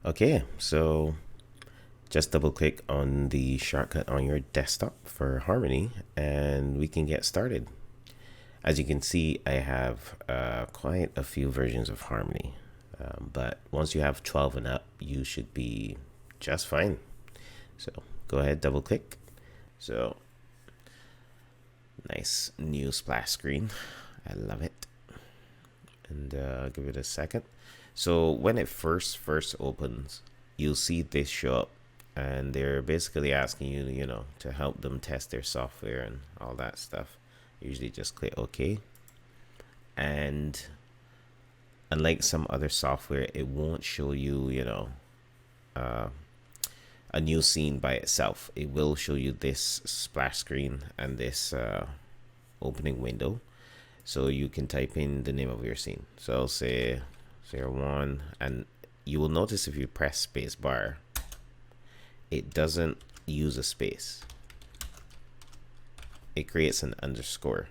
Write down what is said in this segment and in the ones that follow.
Okay, so just double click on the shortcut on your desktop for Harmony and we can get started. As you can see, I have quite a few versions of Harmony, but once you have 12 and up, you should be just fine. So go ahead, double click. So nice new splash screen. I love it. And give it a second. So when it first opens, you'll see this show up, and they're basically asking you, to help them test their software and all that stuff. Usually just click OK. And unlike some other software, it won't show you, a new scene by itself. It will show you this splash screen and this opening window. So you can type in the name of your scene. So I'll say 01, and you will notice if you press space bar, it doesn't use a space. It creates an underscore.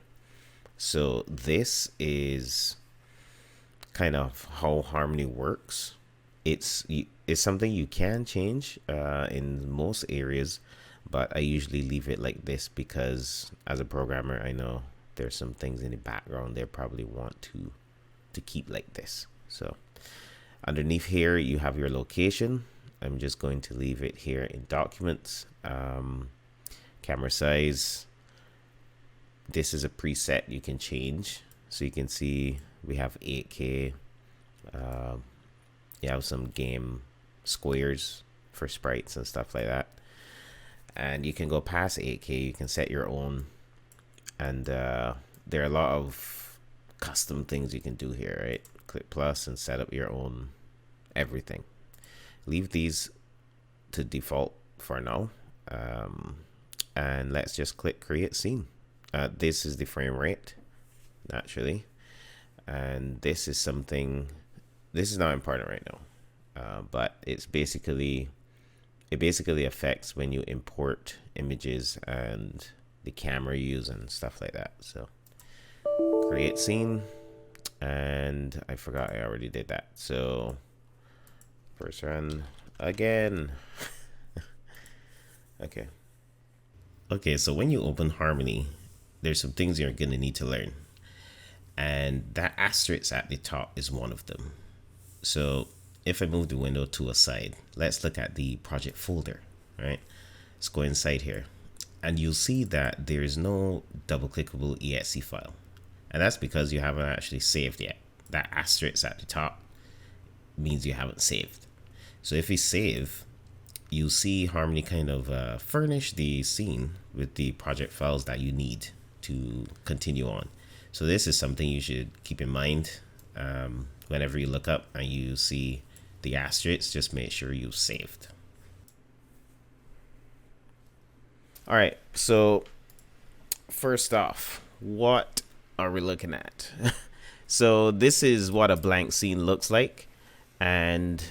So this is kind of how Harmony works. It's something you can change in most areas, but I usually leave it like this because as a programmer, I know there's some things in the background they probably want to keep like this. So underneath here you have your location. I'm just going to leave it here in documents. Camera size, this is a preset you can change. So you can see we have 8K. You have some game squares for sprites and stuff like that, and you can go past 8K. You can set your own, and there are a lot of custom things you can do here, right? Click plus and set up your own everything. Leave these to default for now, and let's just click create scene. This is the frame rate naturally, and this is something, this is not important right now, but it basically affects when you import images and the camera you use and stuff like that. So create scene, and I forgot I already did that. So first run again. Okay, so when you open Harmony, there's some things you're gonna need to learn, and that asterisk at the top is one of them. So if I move the window to a side, let's look at the project folder, right? Let's go inside here, and you'll see that there is no double clickable exe file, and that's because you haven't actually saved yet. That asterisk at the top means you haven't saved. So if you save, you'll see Harmony kind of furnish the scene with the project files that you need to continue on. So this is something you should keep in mind. Whenever you look up and you see the asterisk, just make sure you've saved. All right, so first off, what are we looking at? So this is what a blank scene looks like, and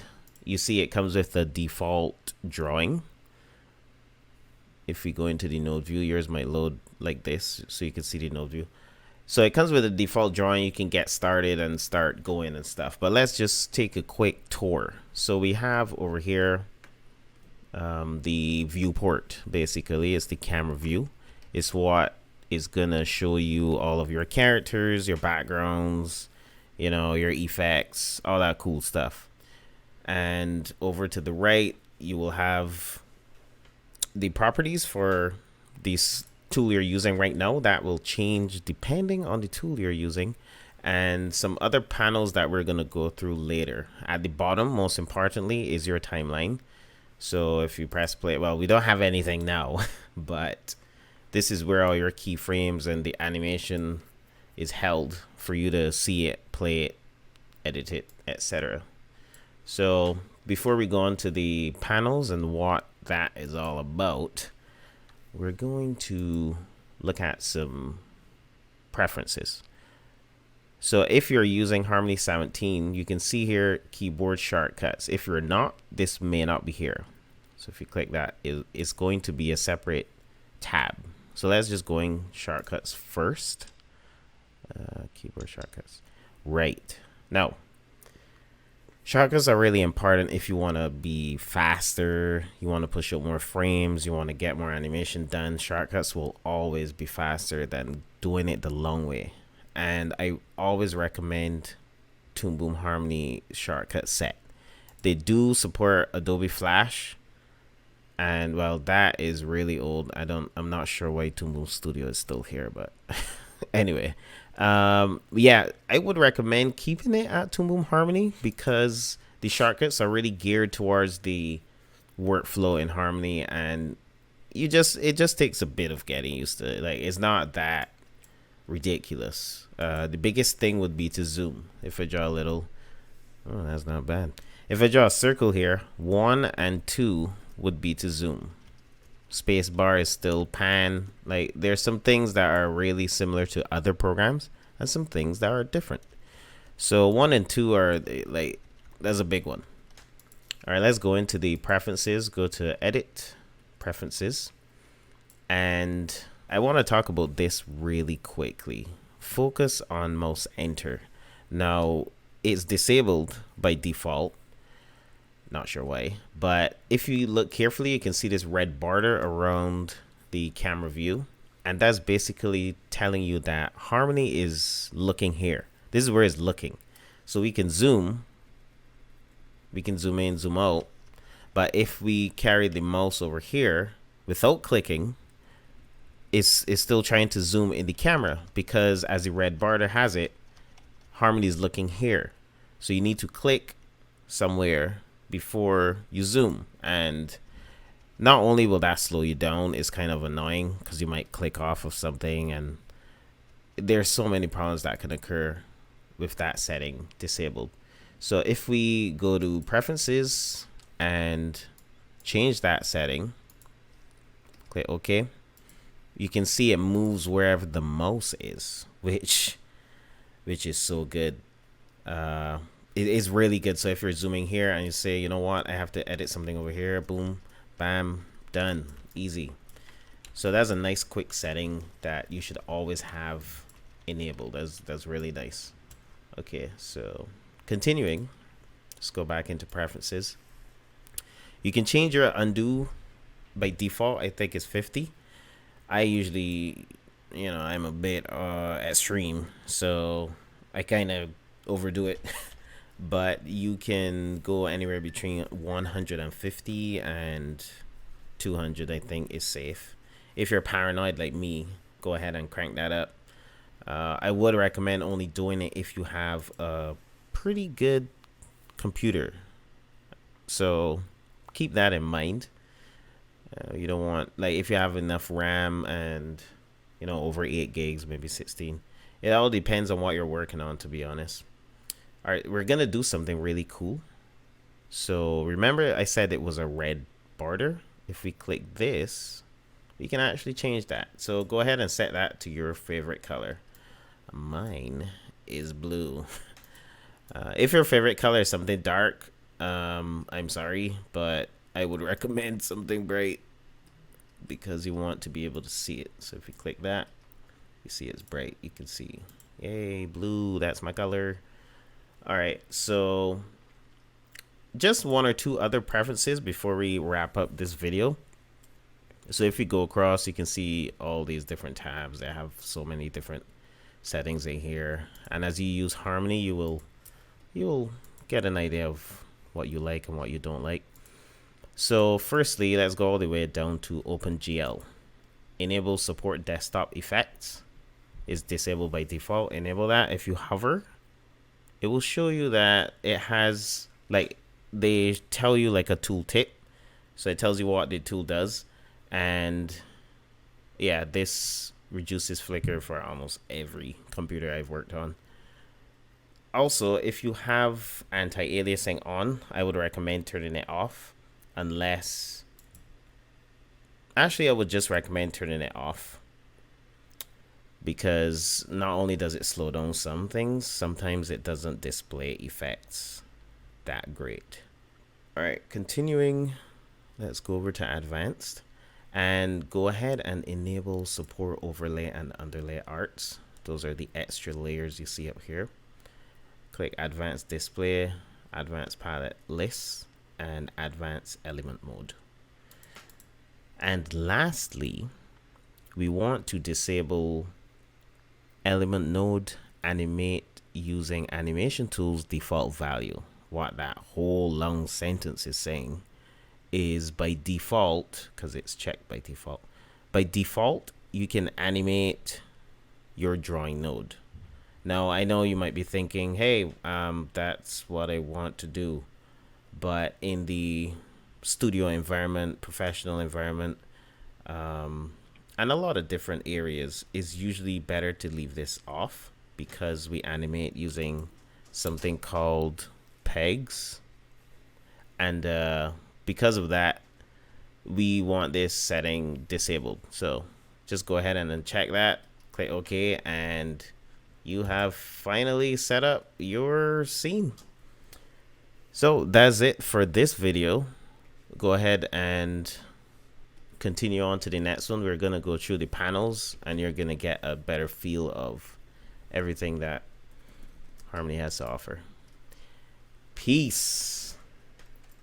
you see it comes with the default drawing. If we go into the node view, yours might load like this so you can see the node view. So it comes with a default drawing. You can get started and start going and stuff, but let's just take a quick tour. So we have over here the viewport. Basically it's the camera view. It's what is gonna show you all of your characters, your backgrounds, your effects, all that cool stuff. And over to the right you will have the properties for this tool you're using right now. That will change depending on the tool you're using, and some other panels that we're going to go through later. At the bottom, most importantly, is your timeline. So if you press play, well, we don't have anything now but this is where all your keyframes and the animation is held for you to see it, play it, edit it, etc. So before we go on to the panels and what that is all about, we're going to look at some preferences. So if you're using Harmony 17, you can see here keyboard shortcuts. If you're not, this may not be here. So if you click that, it's going to be a separate tab. So let's just go in shortcuts first. Keyboard shortcuts. Right. Now, Shortcuts are really important if you want to be faster, you want to push out more frames, you want to get more animation done. Shortcuts will always be faster than doing it the long way. And I always recommend Toon Boom Harmony shortcut set. They do support Adobe Flash, and well, that is really old. I'm not sure why Toon Boom Studio is still here, but anyway, yeah, I would recommend keeping it at Toon Boom Harmony because the shortcuts are really geared towards the workflow in Harmony, and it just takes a bit of getting used to it. Like, it's not that ridiculous. The biggest thing would be to zoom. If I draw a little, oh, that's not bad. If I draw a circle here, 1 and 2 would be to zoom. Space bar is still pan. Like, there's some things that are really similar to other programs and some things that are different. So 1 and 2 are like, that's a big one. All right, let's go into the preferences. Go to edit, preferences, and I want to talk about this really quickly. Focus on mouse enter. Now, it's disabled by default. Not sure why, but if you look carefully, you can see this red border around the camera view, and that's basically telling you that Harmony is looking here. This is where it's looking. So we can zoom in, zoom out, but if we carry the mouse over here without clicking, it's still trying to zoom in the camera, because as the red border has it, Harmony is looking here. So you need to click somewhere before you zoom, and not only will that slow you down, it's kind of annoying because you might click off of something, and there's so many problems that can occur with that setting disabled. So if we go to preferences and change that setting, click OK, you can see it moves wherever the mouse is, which is so good. It is really good. So if you're zooming here and you say, you know what, I have to edit something over here, boom, bam, done, easy. So that's a nice quick setting that you should always have enabled. That's really nice. Okay, so continuing, let's go back into preferences. You can change your undo. By default, I think it's 50. I usually, I'm a bit extreme, so I kind of overdo it. But you can go anywhere between 150 and 200, I think, is safe. If you're paranoid like me, go ahead and crank that up. I would recommend only doing it if you have a pretty good computer. So keep that in mind. You don't want, like, if you have enough RAM and, over 8 gigs, maybe 16. It all depends on what you're working on, to be honest. All right, we're going to do something really cool. So remember I said it was a red border? If we click this, we can actually change that. So go ahead and set that to your favorite color. Mine is blue. If your favorite color is something dark, I'm sorry, but I would recommend something bright because you want to be able to see it. So if you click that, you see it's bright. You can see, yay, blue, that's my color. All right, so just one or two other preferences before we wrap up this video. So if you go across, you can see all these different tabs that have so many different settings in here. And as you use Harmony, you will get an idea of what you like and what you don't like. So firstly, let's go all the way down to OpenGL. Enable support desktop effects is disabled by default. Enable that. If you hover, it will show you that it has, like, they tell you like a tool tip. So it tells you what the tool does. And yeah, this reduces flicker for almost every computer I've worked on. Also, if you have anti-aliasing on, I would recommend turning it off, unless, actually I would just recommend turning it off, because not only does it slow down some things, sometimes it doesn't display effects that great. All right, continuing, let's go over to advanced and go ahead and enable support overlay and underlay arts. Those are the extra layers you see up here. Click advanced display. advanced palette list, and advanced element mode. And lastly, we want to disable element node animate using animation tools default value. What that whole long sentence is saying is, by default, because it's checked by default, you can animate your drawing node. Now I know you might be thinking, hey, that's what I want to do, but in the studio environment, professional environment, and a lot of different areas, is usually better to leave this off, because we animate using something called pegs, and because of that, we want this setting disabled. So just go ahead and uncheck that, click OK, and you have finally set up your scene. So that's it for this video. Go ahead and continue on to the next one. We're going to go through the panels, and you're going to get a better feel of everything that Harmony has to offer. Peace.